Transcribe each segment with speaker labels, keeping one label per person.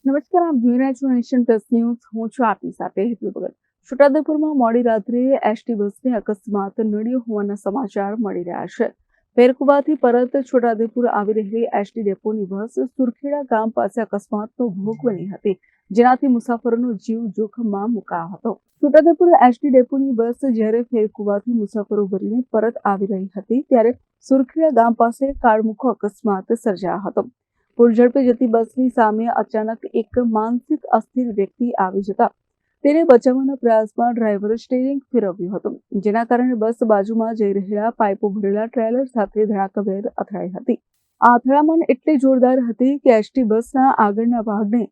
Speaker 1: નમસ્કાર, આપ જોઈ રહ્યા છો નેશન પ્લસ ન્યૂઝ. હું છું આપની સાથે હેતુ ભગત. છોટાઉદેપુરમાં મોડી રાત્રે એસટી બસને અકસ્માત નડ્યો હોવાના સમાચાર મળી રહ્યા છે. પેરકુવાથી પરત છોટાઉદેપુર આવી રહેલી એસટી ડેપોની બસ સુરખેડા ગામ પાસે અકસ્માતનો ભોગ બની હતી, જેનાથી મુસાફરોનો જીવ જોખમમાં મુકાયો હતો. છોટાઉદેપુર એસટી ડેપોની બસ જ્યારે પેરકુવાથી મુસાફરો ભરીને પરત આવી રહી હતી, ત્યારે સુરખેડા ગામ પાસે કાળમુખો અકસ્માત સર્જાયો હતો. પૂરઝડપે જતી બસની સામે અચાનક એક માનસિક અસ્થિર વ્યક્તિ આવી જતા તેને બચાવવાના પ્રયાસમાં ડ્રાઈવરે સ્ટીયરિંગ ફેરવ્યું હતું, જેના કારણે બસ બાજુમાં જઈ રહેલા પાઇપો ભરેલા ટ્રેલર સાથે ધડાકાભેર અથડાઈ હતી. આ અથડામણ એટલી જોરદાર હતી કે એસટી બસના આગળના ભાગને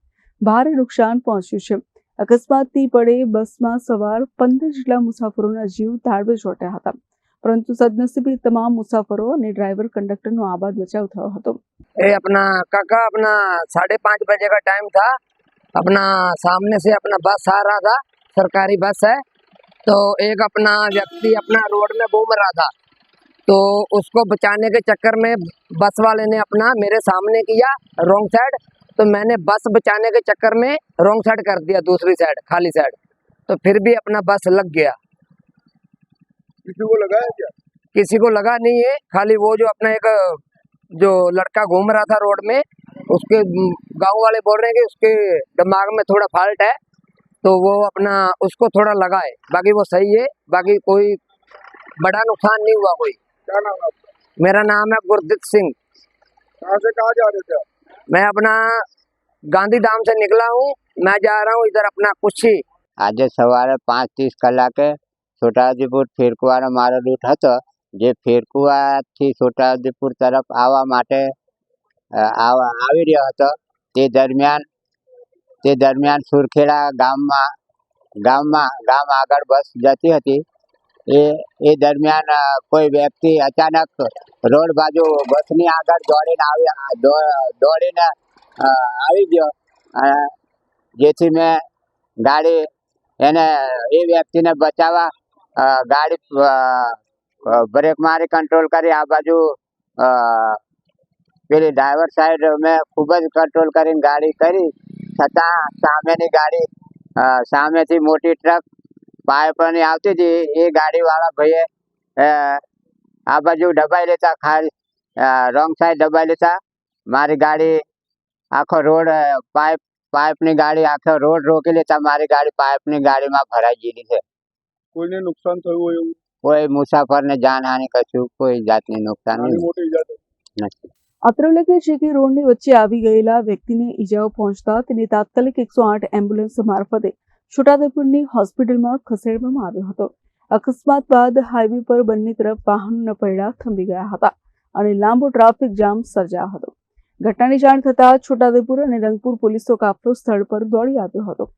Speaker 1: ભારે નુકસાન પહોંચ્યું છે. અકસ્માતથી પડે બસમાં સવાર 15 જેટલા મુસાફરોના જીવ તાળવે ચોંટ્યા હતા, परंतु सदनसीबे तमाम मुसाफरों ने ड्राइवर कंडक्टर नो आबाद बचाव थयो हतो.
Speaker 2: ये अपना काका अपना 5:30 बजे का टाइम था. अपना सामने से अपना बस आ रहा था, सरकारी बस है. तो एक अपना व्यक्ति अपना रोड में घूम रहा था, तो उसको बचाने के चक्कर में बस वाले ने अपना मेरे सामने किया रॉन्ग साइड. तो मैंने बस बचाने के चक्कर में रॉन्ग साइड कर दिया, दूसरी साइड खाली साइड. तो फिर भी अपना बस लग गया.
Speaker 3: किसी को लगा है क्या?
Speaker 2: किसी को लगा नहीं है, खाली वो जो अपना एक जो लड़का घूम रहा था रोड में, उसके गांव वाले बोल रहे हैं कि उसके दिमाग में थोड़ा फॉल्ट है, तो वो अपना उसको थोड़ा लगा है. बाकी वो सही है, बाकी कोई बड़ा नुकसान नहीं हुआ कोई.
Speaker 3: क्या नाम है आपका?
Speaker 2: मेरा नाम है गुरदीप सिंह.
Speaker 3: कहाँ से कहाँ जा रहे थे आप?
Speaker 2: मैं अपना गांधी धाम से निकला हूँ. मैं जा रहा हूँ इधर अपना कुछी.
Speaker 4: आज सवारे 5:30 कलाके છોટાઉદેપુર ફેરકુવાનો મારો રૂટ હતો, જે ફેરકુવાથી છોટાઉદેપુર તરફ આવવા માટે આવી રહ્યો હતો. તે દરમિયાન સુરખેડા ગામ આગળ બસ જતી હતી. એ દરમિયાન કોઈ વ્યક્તિ અચાનક રોડ બાજુ બસની આગળ દોડીને આવી ગયો, જેથી મેં ગાડી એ વ્યક્તિને બચાવવા ગાડી બ્રેક મારી કંટ્રોલ કરી આ બાજુ પેલી ડ્રાઈવર સાઈડ મેં ખૂબ જ કંટ્રોલ કરીને ગાડી કરી, છતાં સામેથી મોટી ટ્રક પાઇપની આવતી હતી. એ ગાડીવાળા ભાઈએ આ બાજુ દબાઈ લેતા, ખાલી રોંગ સાઈડ દબાઈ લેતા મારી ગાડી આખો રોડ પાઇપની ગાડી આખો રોડ રોકી લેતા મારી ગાડી પાઇપની ગાડીમાં ભરાઈ ગયેલી છે.
Speaker 3: કોઈને નુકસાન થયું હોય એવું?
Speaker 4: કોઈ મુસાફરને જાનહાનિ કશું કોઈ જાતની નુકસાન
Speaker 3: મોટી ઈજા
Speaker 4: નથી.
Speaker 1: અત્રે ઉલ્લેખનીય છે કે રોડની વચ્ચે આવી ગયેલા વ્યક્તિને ઈજાઓ પહોંચતા તેને તાત્કાલિક 108 એમ્બ્યુલન્સ મારફતે છોટાઉદેપુરની હોસ્પિટલમાં ખસેડવામાં આવ્યો હતો. અકસ્માત બાદ હાઈવે પર બંને તરફ વાહનોના પૈડા થંભી ગયા હતા અને લાંબો ટ્રાફિક જામ સર્જાયો હતો. ઘટનાની જાણ થતાં છોટાઉદેપુર અને રંગપુર પોલીસનો કાફલો સ્થળ પર દોડી આવ્યો હતો.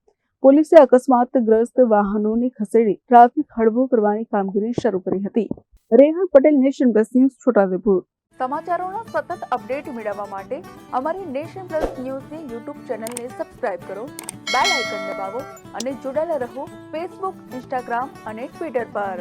Speaker 1: પોલીસે અકસ્માતગ્રસ્ત વાહનોને ખસેડી ટ્રાફિક હળવો કરવાની કામગીરી શરૂ કરી હતી. Rehan Patel, nation plus news, Chhotaudepur. સમાચારોના સતત અપડેટ મેળવવા માટે અમારી નેશન પ્લસ ન્યૂઝની યુટ્યુબ ચેનલને સબસ્ક્રાઇબ કરો, બેલ આઇકન દબાવો અને જોડાયેલા રહો ફેસબુક, ઇન્સ્ટાગ્રામ અને ટ્વિટર પર.